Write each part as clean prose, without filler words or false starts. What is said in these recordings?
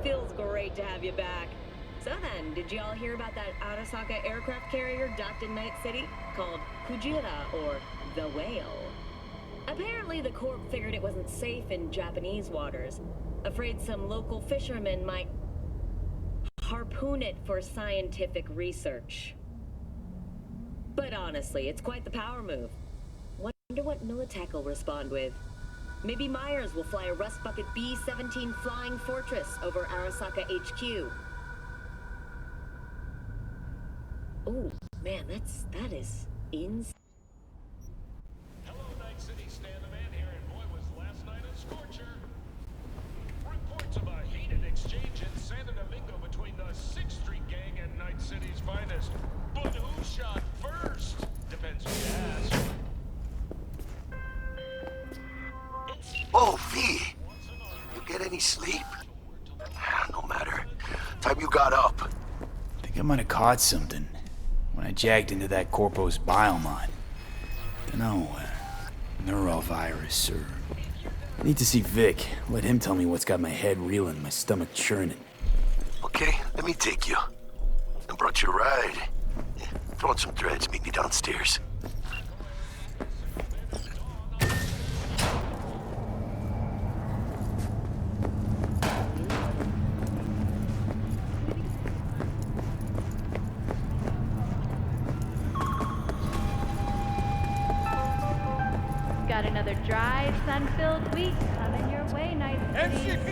Feels great to have you back. So then, did y'all hear about that Arasaka aircraft carrier docked in Night City? Called Kujira, or the Whale. Apparently the Corp figured it wasn't safe in Japanese waters. Afraid some local fishermen might harpoon it for scientific research. But honestly, it's quite the power move. Wonder what Militech will respond with. Maybe Myers will fly a Rust Bucket B-17 Flying Fortress over Arasaka HQ. Oh, man, that is insane. Hello, Night City, Stan the Man here, and boy, was last night a scorcher. Reports of a heated exchange in Santo Domingo between the 6th Street Gang and Night City's finest. But who shot first? Depends who you ask. Oh, V! You get any sleep? No matter. Time you got up. I think I might have caught something when I jagged into that Corpo's biomod. Dunno, neurovirus or... I need to see Vic. Let him tell me what's got my head reeling, my stomach churning. Okay, let me take you. I brought you a ride. Throw on some threads, meet me downstairs. Got another dry, sun-filled week coming your way, Night City.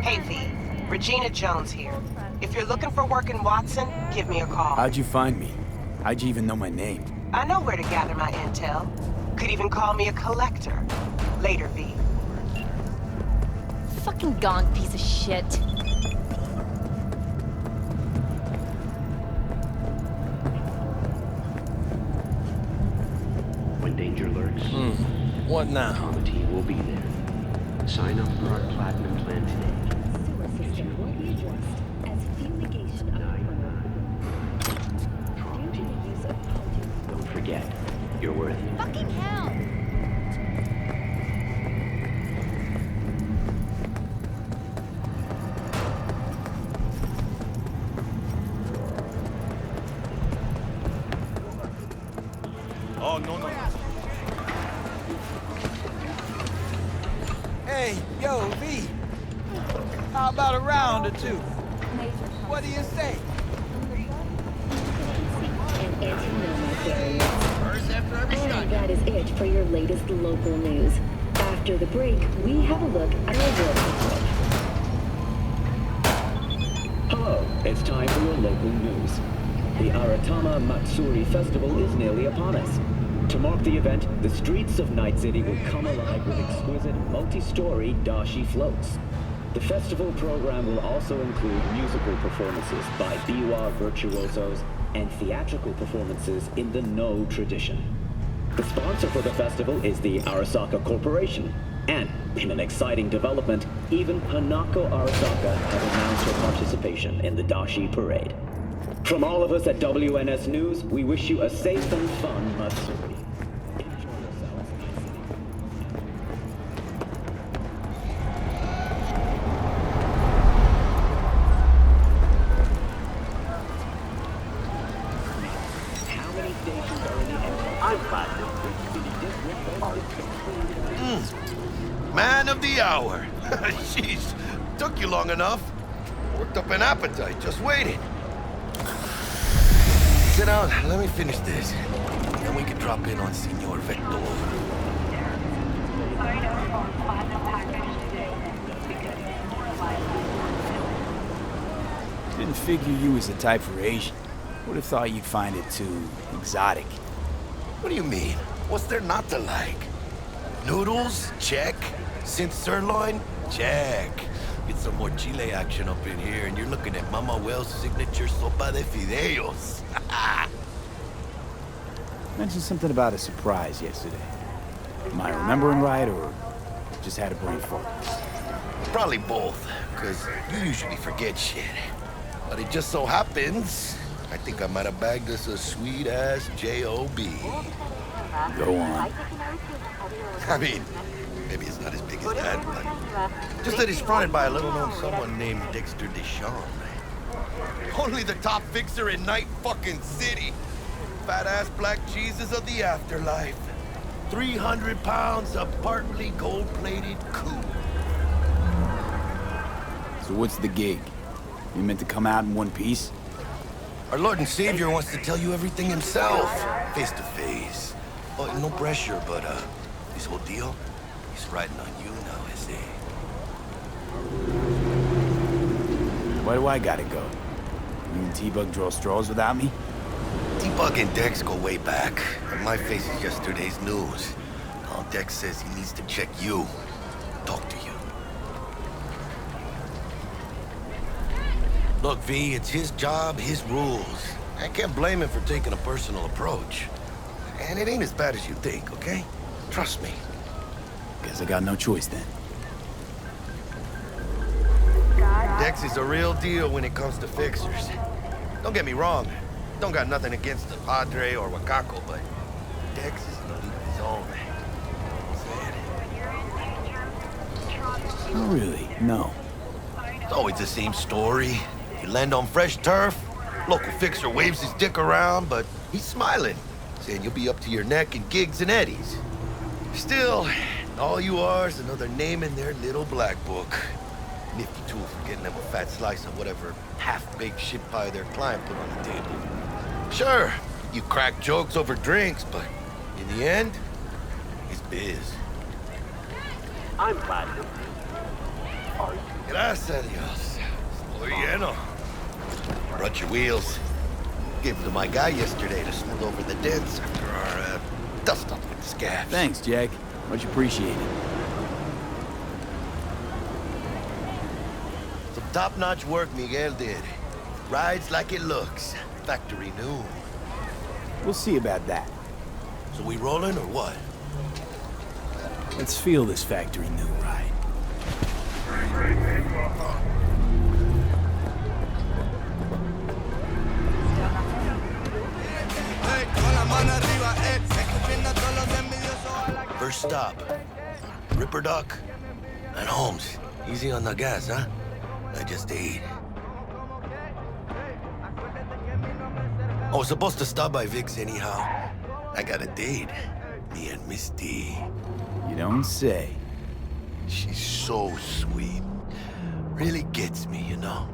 Hey V, Regina Jones here. If you're looking for work in Watson, give me a call. How'd you find me? How'd you even know my name? I know where to gather my intel. Could even call me a collector. Later, V. Fucking gone piece of shit. When danger lurks, what now? our team will be there. Sign up for our platinum plan today. Sewer system will be addressed as fumigation of due to the use of potent... Don't forget, you're worth it. Fucking hell! Oh, no. Hey, yo, V. How about a round or two? What do you say? And that is it for your latest local news. After the break, we have a look at our world report. Hello, it's time for your local news. The Aratama Matsuri Festival is nearly upon us. To mark the event, the streets of Night City will come alive with exquisite multi-story dashi floats. The festival program will also include musical performances by biwa virtuosos and theatrical performances in the No tradition. The sponsor for the festival is the Arasaka Corporation, and in an exciting development, even Hanako Arasaka has announced her participation in the dashi parade. From all of us at WNS News, we wish you a safe and fun Matsuri. Enjoy yourselves. How many stations are in the Man of the hour. Jeez, took you long enough. Worked up an appetite, just waiting. Sit down, let me finish this. Then we can drop in on Senor Vector. Didn't figure you was the type for Asian. Would have thought you'd find it too exotic. What do you mean? What's there not to like? Noodles? Check. Synth sirloin? Check. Get some more chile action up in here, and you're looking at Mama Wells' signature sopa de fideos. Mentioned something about a surprise yesterday. Am I remembering right, or just had a brain fart? Probably both, because you usually forget shit. But it just so happens, I think I might have bagged us a sweet-ass J.O.B. Go on. I mean, maybe it's not as big as that, but Just that he's fronted by a little-known someone named Dexter Deshawn. Only the top fixer in Night fucking City. Fat-ass black Jesus of the afterlife. 300 pounds of partly gold-plated coup. So what's the gig? You meant to come out in one piece? Our Lord and Savior wants to tell you everything himself, face to face. Oh, no pressure, but this whole deal, he's riding on you now, is he? Why do I gotta go? You and T-Bug draw straws without me? T-Bug and Dex go way back, and my face is yesterday's news. Now Dex says he needs to check you, talk to you. Look, V, it's his job, his rules. I can't blame him for taking a personal approach. And it ain't as bad as you think, okay? Trust me. Guess I got no choice then. Dex is a real deal when it comes to fixers. Don't get me wrong. Don't got nothing against the Padre or Wakako, but Dex is in a league of his own. Oh, really? No. It's always the same story. You land on fresh turf, local fixer waves his dick around, but he's smiling, saying you'll be up to your neck in gigs and eddies. Still, all you are is another name in their little black book. Nifty tool for getting them a fat slice of whatever half-baked shit pie their client put on the table. Sure, you crack jokes over drinks, but in the end, it's biz. I'm platinum. Are you? Gracias a Dios. Estoy lleno. Brought your wheels. Gave them to my guy yesterday to smooth over the dents after our dust-up with the scabs. Thanks, Jack. Much appreciated. Some top-notch work Miguel did. Rides like it looks. Factory new. We'll see about that. So we rolling or what? Let's feel this factory new ride. First stop, Ripperdoc and Holmes. Easy on the gas, huh? I just ate. I was supposed to stop by Vic's anyhow. I got a date. Me and Misty. You don't say. She's so sweet. Really gets me, you know?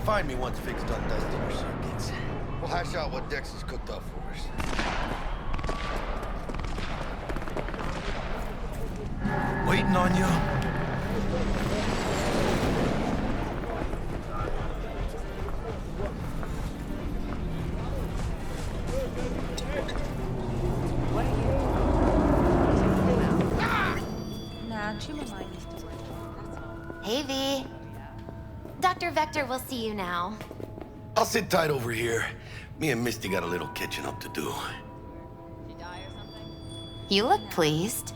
Find me once Vic's done dusting her circuits. We'll hash out what Dex has cooked up for us. Waiting on you. Hey, V. Dr. Vector will see you now. I'll sit tight over here. Me and Misty got a little catching up to do. You look pleased.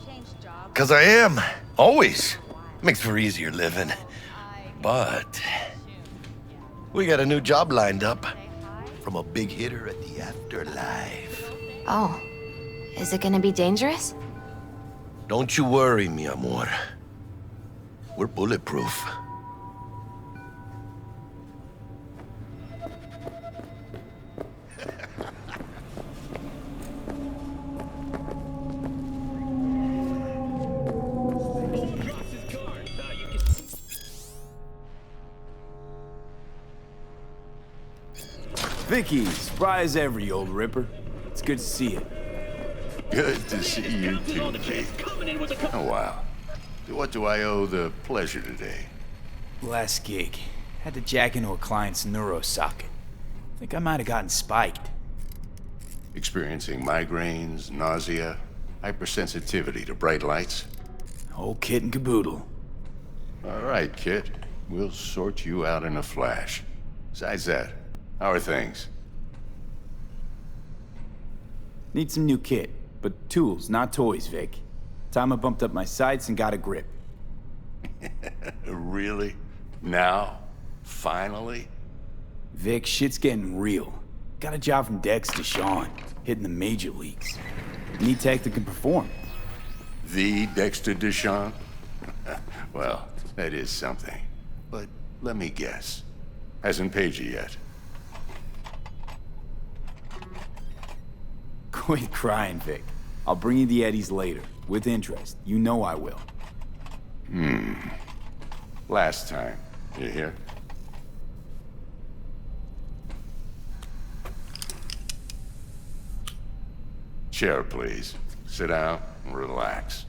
'Cause I am. Always. Makes for easier living. But we got a new job lined up from a big hitter at the afterlife. Oh. Is it gonna be dangerous? Don't you worry, mi amor. We're bulletproof. Vicky, surprise every old Ripper. It's good to see you. Good to see you too, Vic. Oh, wow. To what do I owe the pleasure today? Last gig. Had to jack into a client's neuro socket. Think I might have gotten spiked. Experiencing migraines, nausea, hypersensitivity to bright lights? Whole kit and caboodle. All right, kid. We'll sort you out in a flash. Besides that, how are things? Need some new kit, but tools, not toys, Vic. Time I bumped up my sights and got a grip. Really? Now? Finally? Vic, shit's getting real. Got a job from Dex to Sean, hitting the major leagues. Need tech that can perform. The Dexter Deshawn? Well, that is something. But let me guess. Hasn't paid you yet. Quit crying, Vic. I'll bring you the eddies later, with interest. You know I will. Last time. You hear? Chair, please. Sit down and relax.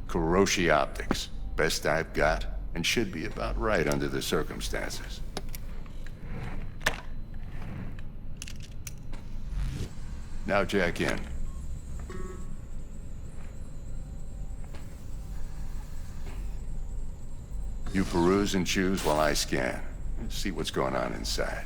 Kuroshi Optics. Best I've got, and should be about right under the circumstances. Now jack in. You peruse and choose while I scan. See what's going on inside.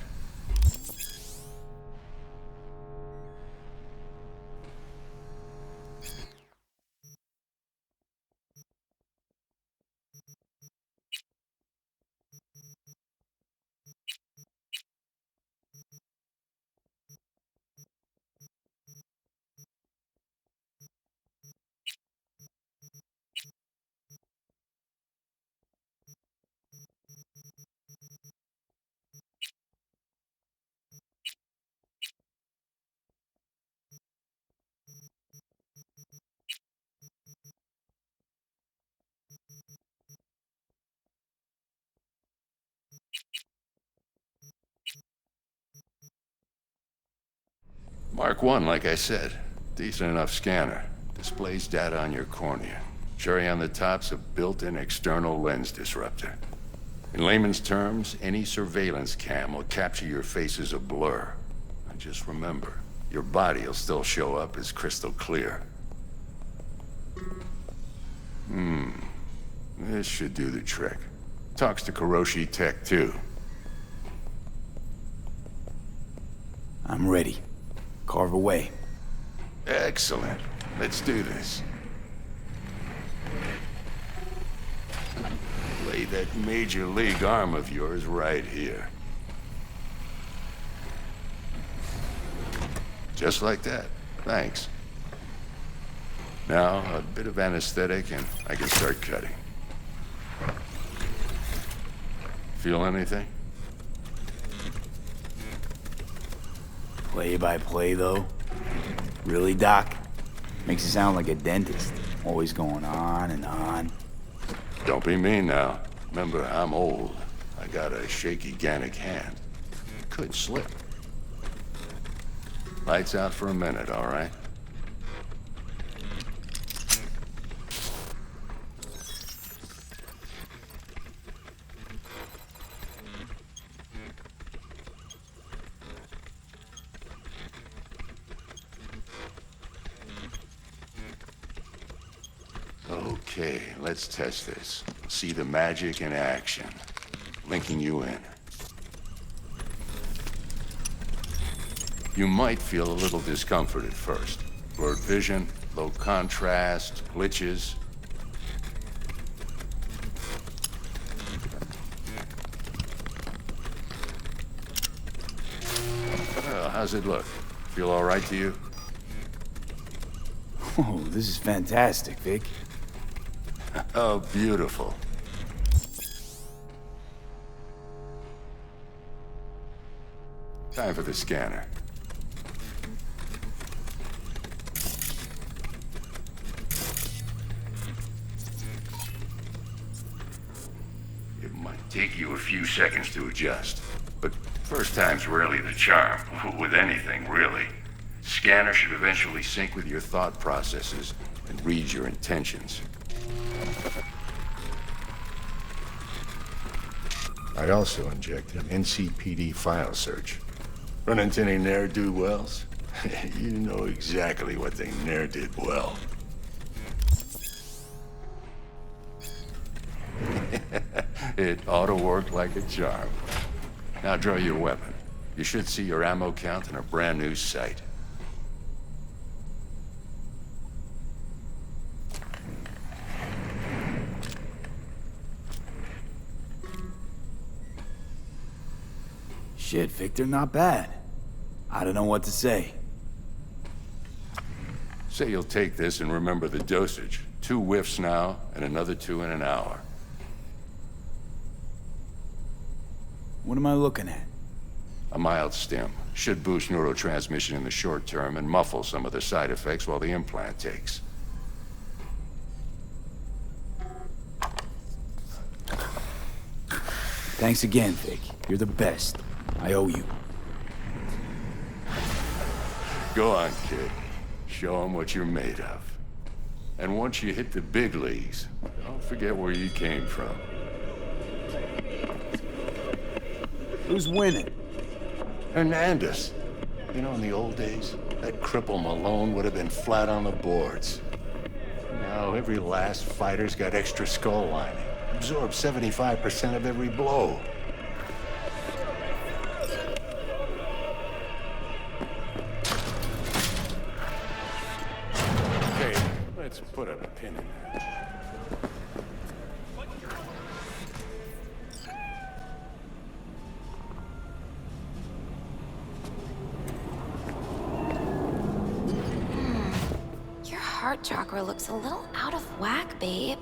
Mark 1, like I said. Decent enough scanner. Displays data on your cornea. Cherry on the top's a built-in external lens disruptor. In layman's terms, any surveillance cam will capture your face as a blur. And just remember, your body will still show up as crystal clear. This should do the trick. Talks to Kuroshi Tech, too. I'm ready. Carve away. Excellent. Let's do this. Lay that major league arm of yours right here. Just like that. Thanks. Now, a bit of anesthetic and I can start cutting. Feel anything? Play by play, though? Really, Doc? Makes you sound like a dentist. Always going on and on. Don't be mean now. Remember, I'm old. I got a shaky Gannic hand. Could slip. Lights out for a minute, all right? Okay, let's test this. See the magic in action. Linking you in. You might feel a little discomfort at first. Blurred vision, low contrast, glitches. Well, how's it look? Feel all right to you? Oh, this is fantastic, Vic. Oh, beautiful. Time for the scanner. It might take you a few seconds to adjust, but first time's rarely the charm, with anything, really. scanner should eventually sync with your thought processes and read your intentions. I'd also inject an NCPD file search. Run into any ne'er-do-wells? You know exactly what they ne'er did well. It ought to work like a charm. Now draw your weapon. You should see your ammo count in a brand new sight. Shit, Victor, not bad. I don't know what to say. Say you'll take this and remember the dosage. 2 whiffs now, and another 2 in an hour. What am I looking at? A mild stim. Should boost neurotransmission in the short term and muffle some of the side effects while the implant takes. Thanks again, Vic. You're the best. I owe you. Go on, kid. Show them what you're made of. And once you hit the big leagues, don't forget where you came from. Who's winning? Hernandez. You know, in the old days, that cripple Malone would have been flat on the boards. Now every last fighter's got extra skull lining. Absorbs 75% of every blow. Okay, let's put a pin in that. Your heart chakra looks a little out of whack, babe.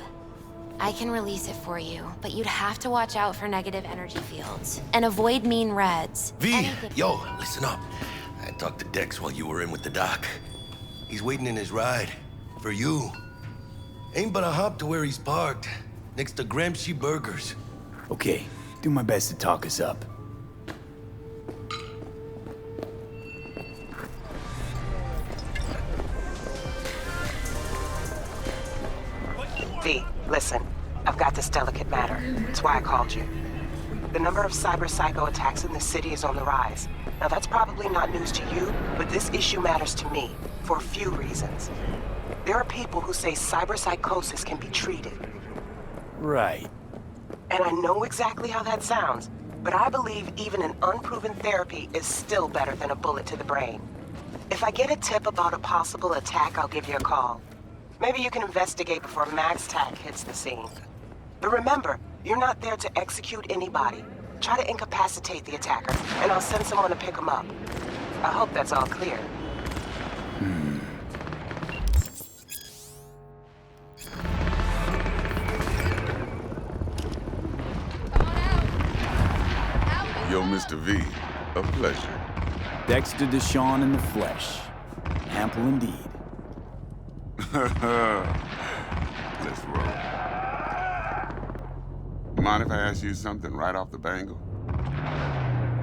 I can release it for you, but you'd have to watch out for negative energy fields and avoid mean reds. V, yo, listen up. I talked to Dex while you were in with the doc. He's waiting in his ride. For you. Ain't but a hop to where he's parked. Next to Gramsci Burgers. Okay, do my best to talk us up. V, listen. I've got this delicate matter. That's why I called you. The number of cyber-psycho attacks in the city is on the rise. Now, that's probably not news to you, but this issue matters to me for a few reasons. There are people who say cyberpsychosis can be treated. Right. And I know exactly how that sounds, but I believe even an unproven therapy is still better than a bullet to the brain. If I get a tip about a possible attack, I'll give you a call. Maybe you can investigate before MaxTac hits the scene. But remember, you're not there to execute anybody. Try to incapacitate the attacker, and I'll send someone to pick him up. I hope that's all clear. Yo, Mr. V, a pleasure. Dexter Deshawn in the flesh. Ample indeed. Let's roll. Mind if I ask you something right off the bangle?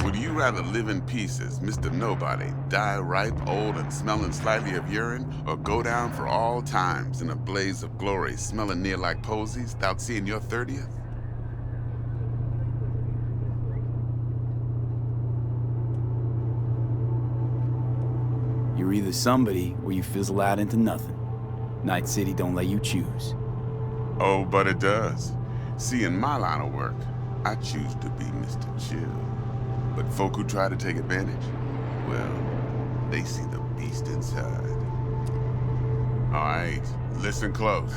Would you rather live in pieces, Mr. Nobody, die ripe, old, and smelling slightly of urine, or go down for all times in a blaze of glory, smelling near like posies, without seeing your 30th? You're either somebody or you fizzle out into nothing. Night City don't let you choose. Oh, but it does. See, in my line of work, I choose to be Mr. Chill. But folk who try to take advantage, well, they see the beast inside. All right, listen close.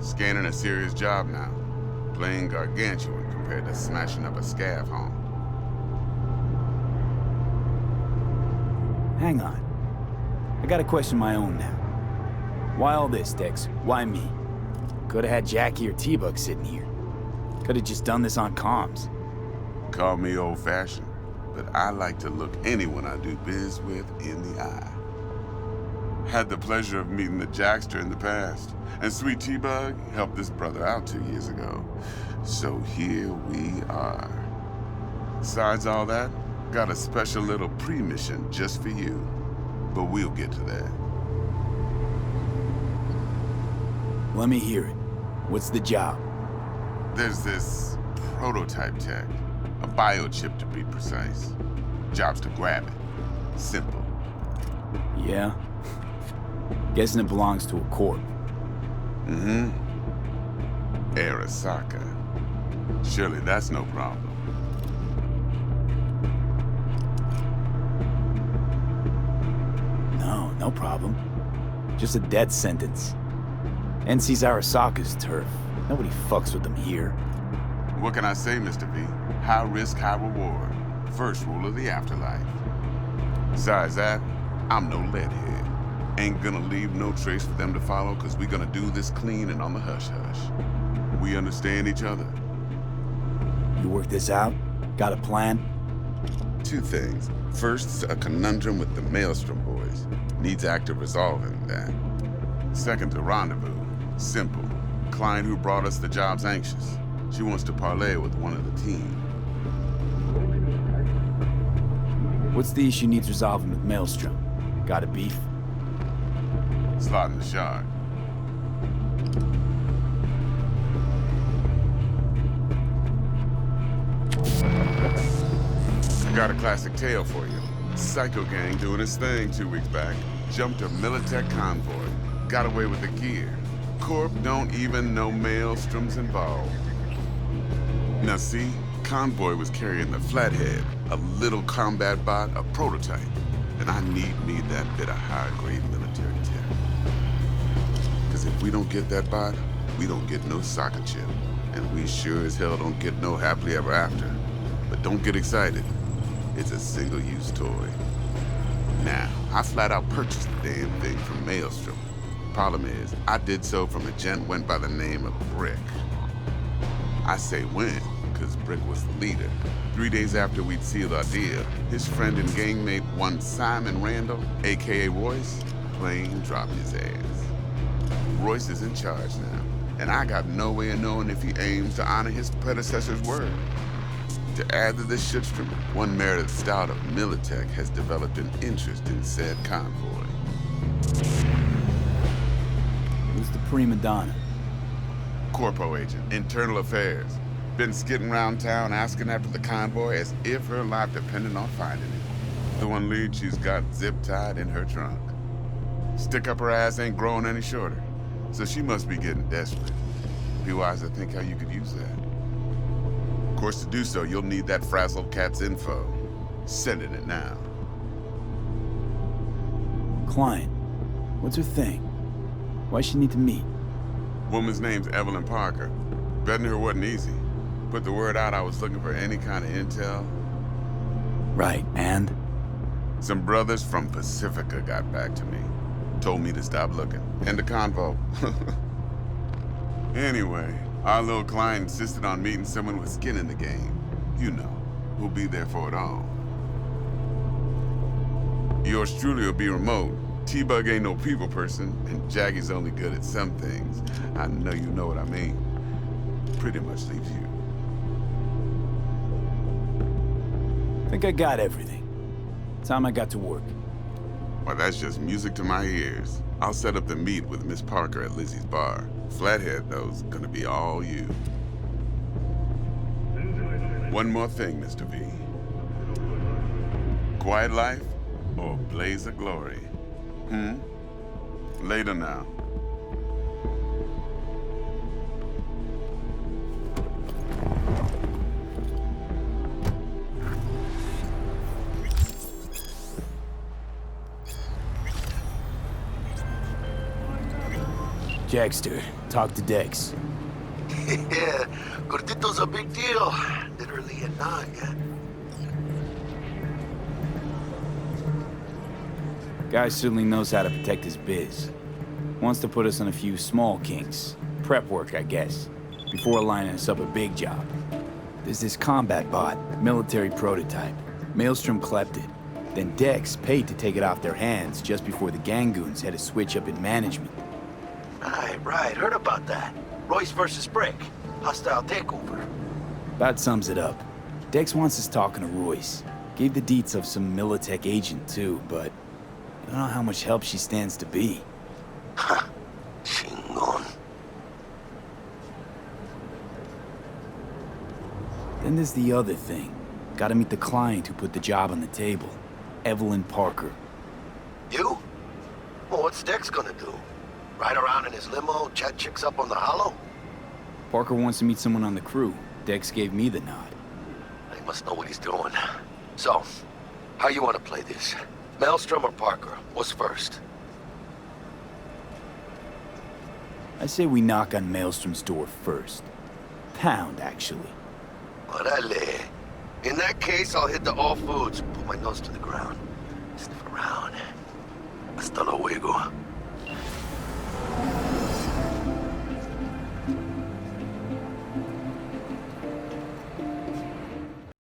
Scanning a serious job now. Playing gargantuan compared to smashing up a scav home. Hang on. I got a question of my own now. Why all this, Dex? Why me? Could've had Jackie or T-Bug sitting here. Could've just done this on comms. Call me old-fashioned, but I like to look anyone I do biz with in the eye. Had the pleasure of meeting the Jackster in the past, and Sweet T-Bug helped this brother out 2 years ago. So here we are. Besides all that, got a special little pre-mission just for you. but we'll get to that. Let me hear it. What's the job? There's this prototype tech, a biochip to be precise. Job's to grab it. Simple. Yeah? Guessing it belongs to a corp. Mm-hmm. Arasaka. Surely that's no problem. No problem. Just a death sentence. NC's Arasaka's turf. Nobody fucks with them here. What can I say, Mr. V? High risk, high reward. First rule of the afterlife. Besides that, I'm no leadhead. Ain't gonna leave no trace for them to follow, cause we gonna do this clean and on the hush-hush. We understand each other. You work this out? Got a plan? Two things. First, a conundrum with the Maelstrom boys. Needs active resolving that. Second, a rendezvous. Simple. Client who brought us the job's anxious. She wants to parlay with one of the team. What's the issue needs resolving with Maelstrom? Got a beef? Slot in the shard. I got a classic tale for you. Psycho gang doing his thing 2 weeks back. Jumped a Militech convoy. Got away with the gear. Corp don't even know Maelstrom's involved. Now see, convoy was carrying the Flathead, a little combat bot, a prototype. And I need me that bit of high-grade military tech. Cause if we don't get that bot, we don't get no soccer chip. And we sure as hell don't get no happily ever after. But don't get excited. It's a single-use toy. Now, I flat out purchased the damn thing from Maelstrom. Problem is, I did so from a gent went by the name of Brick. I say when, because Brick was the leader. 3 days after we'd sealed our deal, his friend and gangmate, one Simon Randall, aka Royce, plain dropped his ass. Royce is in charge now, and I got no way of knowing if he aims to honor his predecessor's word. To add to this shitstorm, one Meredith Stout of Militech has developed an interest in said convoy. Who's the prima donna? Corpo agent, internal affairs. Been skidding around town asking after the convoy as if her life depended on finding it. The one lead she's got zip-tied in her trunk. Stick up her ass ain't growing any shorter, so she must be getting desperate. Be wise to think how you could use that. Of course, to do so, you'll need that frazzled cat's info. Sending it now. Client. What's her thing? Why she need to meet? Woman's name's Evelyn Parker. Betting her wasn't easy. Put the word out I was looking for any kind of intel. Right, and? Some brothers from Pacifica got back to me. Told me to stop looking. And the convo. Anyway, our little client insisted on meeting someone with skin in the game. You know, who'll be there for it all. Yours truly will be remote. T-Bug ain't no people person, and Jaggy's only good at some things. I know you know what I mean. Pretty much leaves you. Think I got everything. Time I got to work. Well, that's just music to my ears. I'll set up the meet with Miss Parker at Lizzie's bar. Flathead, though's gonna be all you. One more thing, Mr. V. Quiet life or blaze of glory? Later now. Jackster, talk to Dex. Yeah, Gordito's a big deal. Literally a nug. Guy certainly knows how to protect his biz. Wants to put us on a few small kinks. Prep work, I guess. Before lining us up a big job. There's this combat bot, military prototype. Maelstrom clept it. Then Dex paid to take it off their hands just before the Gangoons had a switch up in management. Right. Heard about that. Royce versus Brick. Hostile takeover. That sums it up. Dex wants us talking to Royce. Gave the deets of some Militech agent too, but I don't know how much help she stands to be. Ha! Chingon. Then there's the other thing. Gotta meet the client who put the job on the table. Evelyn Parker. You? Well, what's Dex gonna do? Ride around in his limo, chat chicks up on the hollow? Parker wants to meet someone on the crew. Dex gave me the nod. He must know what he's doing. So, how you want to play this? Maelstrom or Parker? What's first? I say we knock on Maelstrom's door first. Pound, actually. Orale. In that case, I'll hit the all foods, put my nose to the ground, sniff around. Hasta luego.